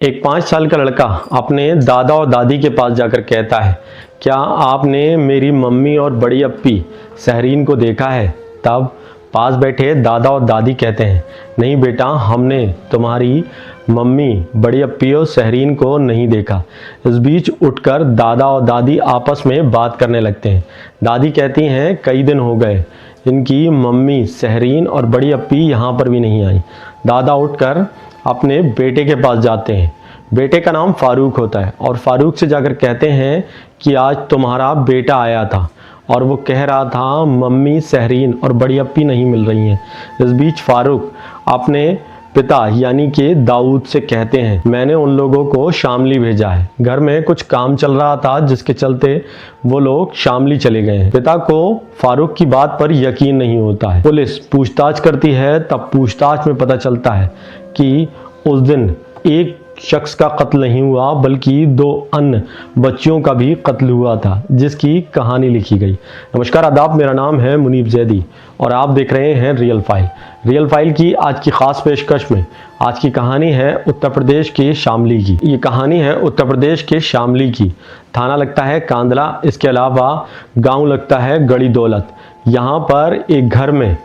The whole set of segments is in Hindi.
एक 5 साल का लड़का अपने दादा और दादी के पास जाकर कहता है, क्या आपने मेरी मम्मी और बड़ी अप्पी सहरीन को देखा है? तब पास बैठे दादा और दादी कहते हैं, नहीं बेटा, हमने तुम्हारी मम्मी, बड़ी अप्पी और सहरीन को नहीं देखा। इस बीच उठकर दादा और दादी आपस में बात करने लगते हैं। दादी कहती हैं, कई दिन हो गए, इनकी मम्मी सहरीन और बड़ी अप्पी यहाँ पर भी नहीं आई। दादा उठकर अपने बेटे के पास जाते हैं। बेटे का नाम फारूक होता है और फारूक से जाकर कहते हैं कि आज तुम्हारा बेटा आया था और वो कह रहा था मम्मी सहरीन और बड़ी अप्पी नहीं मिल रही हैं। इस बीच फारूक अपने पिता यानी कि दाऊद से कहते हैं, मैंने उन लोगों को शामली भेजा है। घर में कुछ काम चल रहा था जिसके चलते वो लोग शामली चले गए हैं। पिता को फारूक की बात पर यकीन नहीं होता है। पुलिस पूछताछ करती है, तब पूछताछ में पता चलता है कि उस दिन एक शख्स का कत्ल नहीं हुआ बल्कि 2 अन्य बच्चियों का भी कत्ल हुआ था, जिसकी कहानी लिखी गई। नमस्कार, आदाब, मेरा नाम है मुनीब जैदी और आप देख रहे हैं रियल फाइल। रियल फाइल की आज की खास पेशकश में आज की कहानी है उत्तर प्रदेश के शामली की। ये कहानी है उत्तर प्रदेश के शामली की। थाना लगता है कांदला, इसके अलावा गांव लगता है गड़ी दौलत। यहाँ पर एक घर में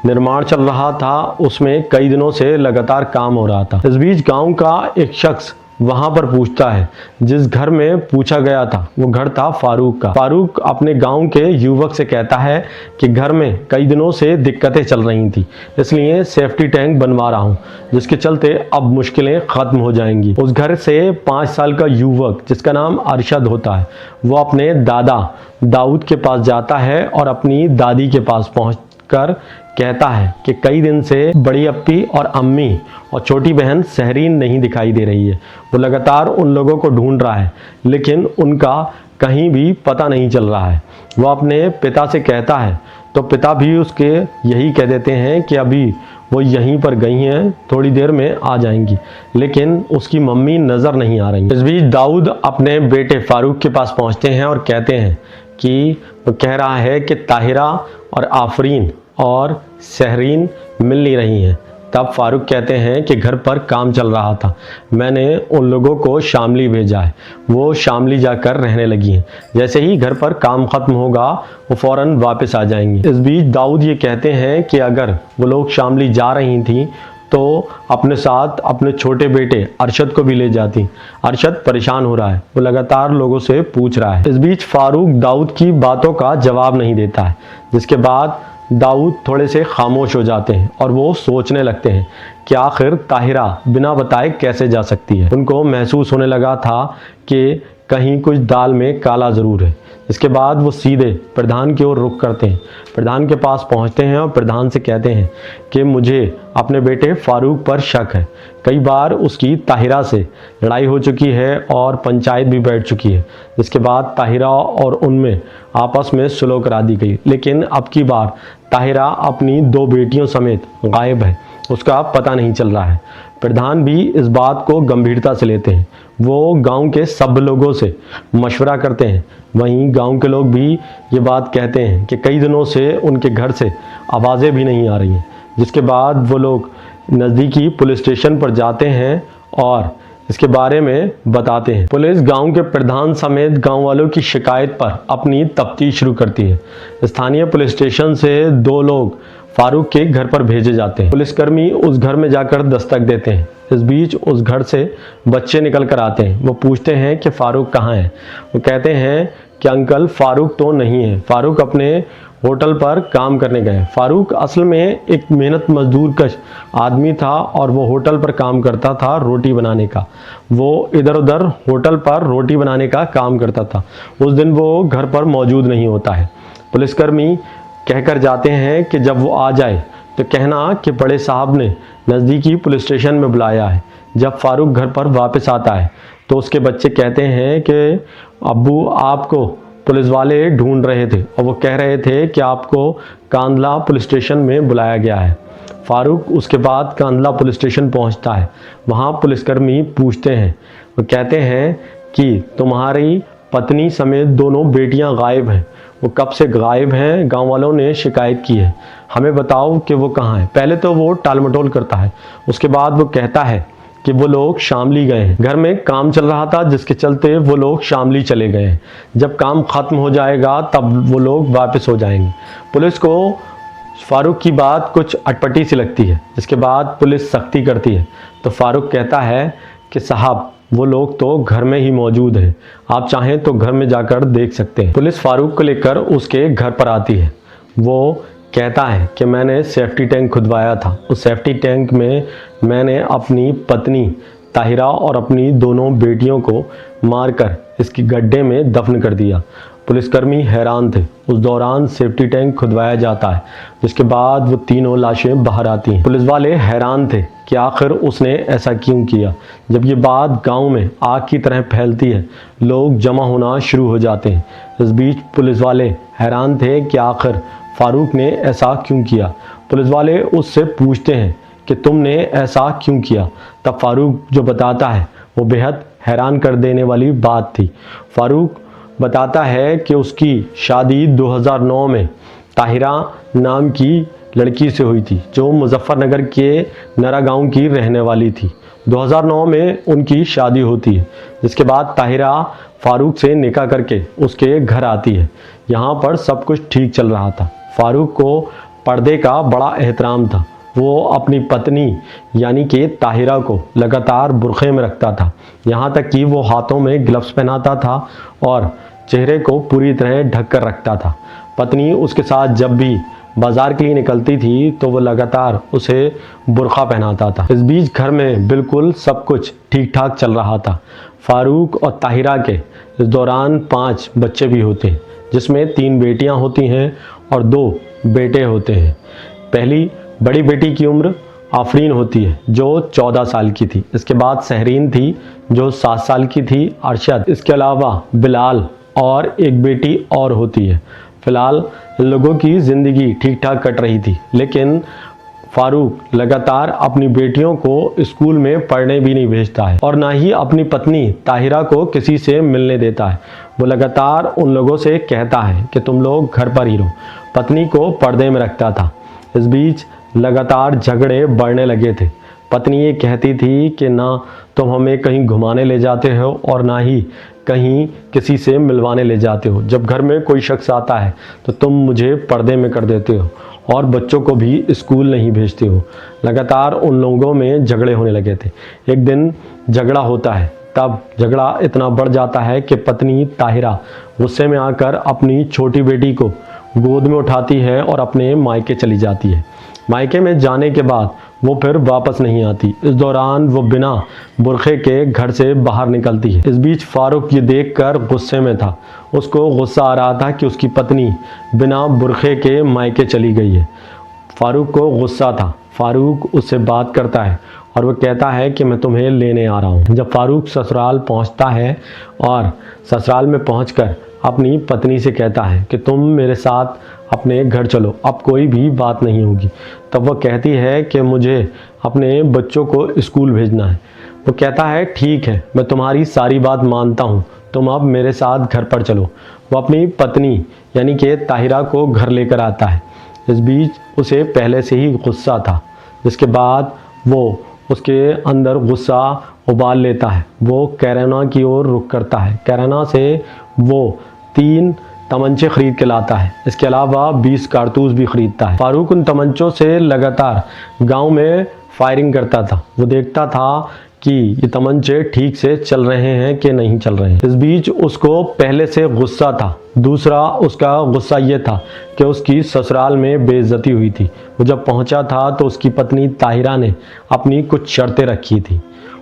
निर्माण चल रहा था, उसमें कई दिनों से लगातार काम हो रहा था। इस बीच गांव का एक शख्स वहां पर पूछता है, जिस घर में पूछा गया था वो घर था फारूक का। फारूक अपने गांव के युवक से कहता है कि घर में कई दिनों से दिक्कतें चल रही थी, इसलिए सेफ्टी टैंक बनवा रहा हूं, जिसके चलते अब मुश्किलें खत्म हो जाएंगी। उस घर से 5 साल का युवक जिसका नाम अरशद होता है, वो अपने दादा दाऊद के पास जाता है और अपनी दादी के पास पहुंचकर कहता है कि कई दिन से बड़ी अप्पी और अम्मी और छोटी बहन सहरीन नहीं दिखाई दे रही है। वो लगातार उन लोगों को ढूंढ रहा है, लेकिन उनका कहीं भी पता नहीं चल रहा है। वो अपने पिता से कहता है तो पिता भी उसके यही कह देते हैं कि अभी वो यहीं पर गई हैं, थोड़ी देर में आ जाएंगी, लेकिन उसकी मम्मी नज़र नहीं आ रही। इस बीच दाऊद अपने बेटे फारूक के पास पहुंचते हैं और कहते हैं कि वो कह रहा है कि ताहिरा और आफरीन और सहरीन मिल नहीं रही हैं। तब फारूक कहते हैं कि घर पर काम चल रहा था, मैंने उन लोगों को शामली भेजा है, वो शामली जाकर रहने लगी हैं। जैसे ही घर पर काम ख़त्म होगा वो फ़ौरन वापस आ जाएंगी। इस बीच दाऊद ये कहते हैं कि अगर वो लोग शामली जा रही थी तो अपने साथ अपने छोटे बेटे अरशद को भी ले जाती। अरशद परेशान हो रहा है, वो लगातार लोगों से पूछ रहा है। इस बीच फारूक दाऊद की बातों का जवाब नहीं देता है, जिसके बाद दाऊद थोड़े से खामोश हो जाते हैं और वो सोचने लगते हैं कि आखिर ताहिरा बिना बताए कैसे जा सकती है। उनको महसूस होने लगा था कि कहीं कुछ दाल में काला ज़रूर है। इसके बाद वो सीधे प्रधान की ओर रुख करते हैं। प्रधान के पास पहुंचते हैं और प्रधान से कहते हैं कि मुझे अपने बेटे फारूक पर शक है। कई बार उसकी ताहिरा से लड़ाई हो चुकी है और पंचायत भी बैठ चुकी है, जिसके बाद ताहिरा और उनमें आपस में सुलह करा दी गई, लेकिन अब की बार ताहिरा अपनी 2 बेटियों समेत गायब है, उसका पता नहीं चल रहा है। प्रधान भी इस बात को गंभीरता से लेते हैं। वो गांव के सब लोगों से मशवरा करते हैं। वहीं गांव के लोग भी ये बात कहते हैं कि कई दिनों से उनके घर से आवाज़ें भी नहीं आ रही हैं, जिसके बाद वो लोग नज़दीकी पुलिस स्टेशन पर जाते हैं और इसके बारे में बताते हैं। पुलिस गांव के प्रधान समेत गांव वालों की शिकायत पर अपनी तफ्तीश शुरू करती है। स्थानीय पुलिस स्टेशन से 2 लोग फारूक के घर पर भेजे जाते हैं। पुलिसकर्मी उस घर में जाकर दस्तक देते हैं। इस बीच उस घर से बच्चे निकल कर आते हैं। वो पूछते हैं कि फ़ारूक कहाँ है। वो कहते हैं कि अंकल, फ़ारूक तो नहीं है, फ़ारूक अपने होटल पर काम करने गए। फ़ारूक असल में एक मेहनत मजदूर कश आदमी था और वो होटल पर काम करता था रोटी बनाने का। वो इधर उधर होटल पर रोटी बनाने का काम करता था। उस दिन वो घर पर मौजूद नहीं होता है। पुलिसकर्मी कहकर जाते हैं कि जब वो आ जाए तो कहना कि बड़े साहब ने नज़दीकी पुलिस स्टेशन में बुलाया है। जब फ़ारूक घर पर वापस आता है तो उसके बच्चे कहते हैं कि अब्बू, आपको पुलिस वाले ढूंढ रहे थे और वो कह रहे थे कि आपको कांदला पुलिस स्टेशन में बुलाया गया है। फ़ारूक उसके बाद कांदला पुलिस स्टेशन पहुंचता है। वहां पुलिसकर्मी पूछते हैं, वो कहते हैं कि तुम्हारी पत्नी समेत 2 बेटियां गायब हैं। वो कब से गायब हैं? गांव वालों ने शिकायत की है, हमें बताओ कि वो कहाँ है। पहले तो वो टालमटोल करता है, उसके बाद वो कहता है कि वो लोग शामली गए हैं। घर में काम चल रहा था जिसके चलते वो लोग शामली चले गए हैं। जब काम ख़त्म हो जाएगा तब वो लोग वापस हो जाएंगे। पुलिस को फ़ारूक की बात कुछ अटपटी सी लगती है, जिसके बाद पुलिस सख्ती करती है। तो फ़ारूक कहता है कि साहब वो लोग तो घर में ही मौजूद हैं, आप चाहें तो घर में जाकर देख सकते हैं। पुलिस फ़ारूक को लेकर उसके घर पर आती है। वो कहता है कि मैंने सेफ्टी टैंक खुदवाया था, उस सेफ्टी टैंक में मैंने अपनी पत्नी ताहिरा और अपनी दोनों बेटियों को मारकर इसकी गड्ढे में दफन कर दिया। पुलिसकर्मी हैरान थे। उस दौरान सेफ्टी टैंक खुदवाया जाता है, जिसके बाद वो तीनों लाशें बाहर आती हैं। पुलिस वाले हैरान थे कि आखिर उसने ऐसा क्यों किया। जब ये बात गांव में आग की तरह फैलती है, लोग जमा होना शुरू हो जाते हैं। इस बीच पुलिस वाले हैरान थे कि आखिर फ़ारूक ने ऐसा क्यों किया। पुलिस वाले उससे पूछते हैं कि तुमने ऐसा क्यों किया। तब फ़ारूक जो बताता है वो बेहद हैरान कर देने वाली बात थी। फ़ारूक बताता है कि उसकी शादी 2009 में ताहिरा नाम की लड़की से हुई थी, जो मुजफ्फरनगर के नरा गांव की रहने वाली थी। 2009 में उनकी शादी होती है, जिसके बाद ताहिरा फ़ारूक से निकाह करके उसके घर आती है। यहाँ पर सब कुछ ठीक चल रहा था। फ़ारूक को पर्दे का बड़ा एहतराम था। वो अपनी पत्नी यानी कि ताहिरा को लगातार बुर्खे में रखता था, यहाँ तक कि वो हाथों में ग्लव्स पहनाता था और चेहरे को पूरी तरह ढक कर रखता था। पत्नी उसके साथ जब भी बाजार के लिए निकलती थी तो वो लगातार उसे बुर्का पहनाता था। इस बीच घर में बिल्कुल सब कुछ ठीक ठाक चल रहा था। फ़ारूक और ताहिरा के इस दौरान 5 बच्चे भी होते हैं, जिसमें 3 बेटियां होती हैं और 2 बेटे होते हैं। पहली बड़ी बेटी की उम्र आफरीन होती है, जो 14 साल की थी। इसके बाद सहरीन थी, जो 7 साल की थी। अरशद, इसके अलावा बिलाल और एक बेटी और होती है। फ़िलहाल लोगों की ज़िंदगी ठीक ठाक कट रही थी, लेकिन फ़ारूक लगातार अपनी बेटियों को स्कूल में पढ़ने भी नहीं भेजता है और ना ही अपनी पत्नी ताहिरा को किसी से मिलने देता है। वो लगातार उन लोगों से कहता है कि तुम लोग घर पर ही रहो। पत्नी को पर्दे में रखता था। इस बीच लगातार झगड़े बढ़ने लगे थे। पत्नी ये कहती थी कि ना तुम हमें कहीं घुमाने ले जाते हो और ना ही कहीं किसी से मिलवाने ले जाते हो। जब घर में कोई शख्स आता है तो तुम मुझे पर्दे में कर देते हो और बच्चों को भी स्कूल नहीं भेजते हो। लगातार उन लोगों में झगड़े होने लगे थे। एक दिन झगड़ा होता है, तब झगड़ा इतना बढ़ जाता है कि पत्नी ताहिरा गुस्से में आकर अपनी छोटी बेटी को गोद में उठाती है और अपने मायके चली जाती है। मायके में जाने के बाद वो फिर वापस नहीं आती। इस दौरान वो बिना बुरखे के घर से बाहर निकलती है। इस बीच फ़ारूक ये देखकर गुस्से में था। उसको गुस्सा आ रहा था कि उसकी पत्नी बिना बुरखे के मायके चली गई है। फ़ारूक को गुस्सा था। फ़ारूक उससे बात करता है और वो कहता है कि मैं तुम्हें लेने आ रहा हूँ। जब फ़ारूक ससुराल पहुँचता है और ससुराल में पहुँचकर अपनी पत्नी से कहता है कि तुम मेरे साथ अपने घर चलो, अब कोई भी बात नहीं होगी। तब वह कहती है कि मुझे अपने बच्चों को स्कूल भेजना है। वो कहता है ठीक है, मैं तुम्हारी सारी बात मानता हूँ, तुम अब मेरे साथ घर पर चलो। वो अपनी पत्नी यानी कि ताहिरा को घर लेकर आता है। इस बीच उसे पहले से ही गुस्सा था, जिसके बाद वो उसके अंदर गुस्सा उबाल लेता है। वो कैराना की ओर रुख करता है। कैराना से वो 3 तमंचे खरीद के लाता है। इसके अलावा 20 कारतूस भी खरीदता है। फ़ारूक उन तमंचों से लगातार गांव में फायरिंग करता था। वो देखता था कि ये तमंचे ठीक से चल रहे हैं कि नहीं चल रहे हैं। इस बीच उसको पहले से गुस्सा था। दूसरा उसका गुस्सा ये था कि उसकी ससुराल में बेइज्जती हुई थी। वो जब पहुंचा था तो उसकी पत्नी ताहिरा ने अपनी कुछ शर्तें रखी थी।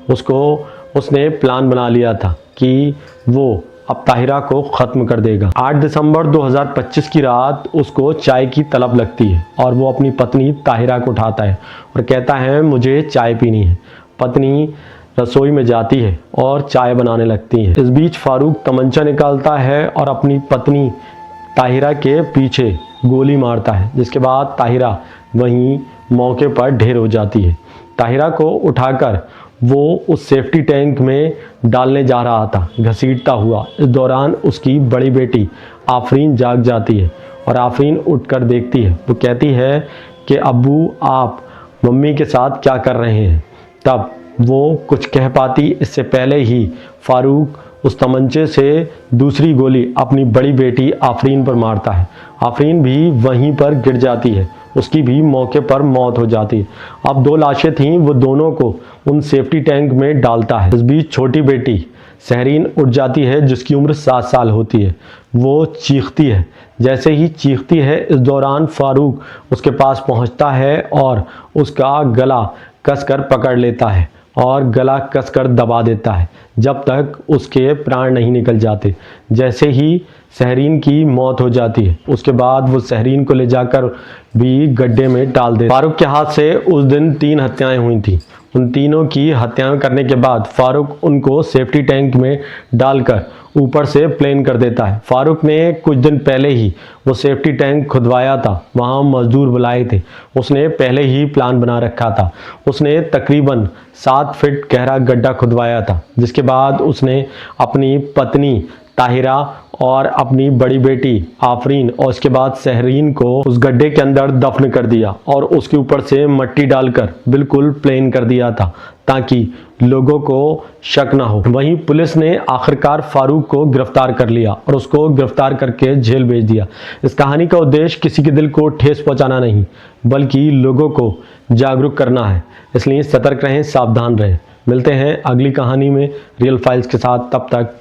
उसने प्लान बना लिया था कि वो अब ताहिरा को ख़त्म कर देगा। 8 दिसंबर 2025 की रात उसको चाय की तलब लगती है और वो अपनी पत्नी ताहिरा को उठाता है और कहता है मुझे चाय पीनी है। पत्नी रसोई में जाती है और चाय बनाने लगती है। इस बीच फ़ारूक तमंचा निकालता है और अपनी पत्नी ताहिरा के पीछे गोली मारता है, जिसके बाद ताहिरा वहीं मौके पर ढेर हो जाती है। ताहिरा को उठाकर वो उस सेफ्टी टैंक में डालने जा रहा था, घसीटता हुआ। इस दौरान उसकी बड़ी बेटी आफरीन जाग जाती है और आफरीन उठकर देखती है। वो कहती है कि अब्बू आप मम्मी के साथ क्या कर रहे हैं। तब वो कुछ कह पाती इससे पहले ही फारूक उस तमंचे से दूसरी गोली अपनी बड़ी बेटी आफरीन पर मारता है। आफरीन भी वहीं पर गिर जाती है, उसकी भी मौके पर मौत हो जाती है। अब 2 लाशें थीं, वो दोनों को उन सेफ्टी टैंक में डालता है। इस बीच छोटी बेटी सहरीन उठ जाती है, जिसकी उम्र 7 साल होती है। वो चीखती है। जैसे ही चीखती है, इस दौरान फारूक उसके पास पहुंचता है और उसका गला कसकर पकड़ लेता है और गला कसकर दबा देता है जब तक उसके प्राण नहीं निकल जाते। जैसे ही सहरीन की मौत हो जाती है, उसके बाद वो सहरीन को ले जाकर भी गड्ढे में डाल दे। फारूक के हाथ से उस दिन 3 हत्याएं हुई थी। उन तीनों की हत्याएं करने के बाद फारूक उनको सेफ्टी टैंक में डालकर ऊपर से प्लेन कर देता है। फारूक ने कुछ दिन पहले ही वो सेफ्टी टैंक खुदवाया था, वहाँ मजदूर बुलाए थे। उसने पहले ही प्लान बना रखा था। उसने तकरीबन 7 फीट गहरा गड्ढा खुदवाया था, जिसके बाद उसने अपनी पत्नी ताहिरा और अपनी बड़ी बेटी आफरीन और उसके बाद सहरीन को उस गड्ढे के अंदर दफन कर दिया और उसके ऊपर से मिट्टी डालकर बिल्कुल प्लेन कर दिया था ताकि लोगों को शक ना हो। वहीं पुलिस ने आखिरकार फारूक को गिरफ्तार कर लिया और उसको गिरफ्तार करके जेल भेज दिया। इस कहानी का उद्देश्य किसी के दिल को ठेस पहुंचाना नहीं, बल्कि लोगों को जागरूक करना है। इसलिए सतर्क रहें, सावधान रहें। मिलते हैं अगली कहानी में रियल फाइल्स के साथ। तब तक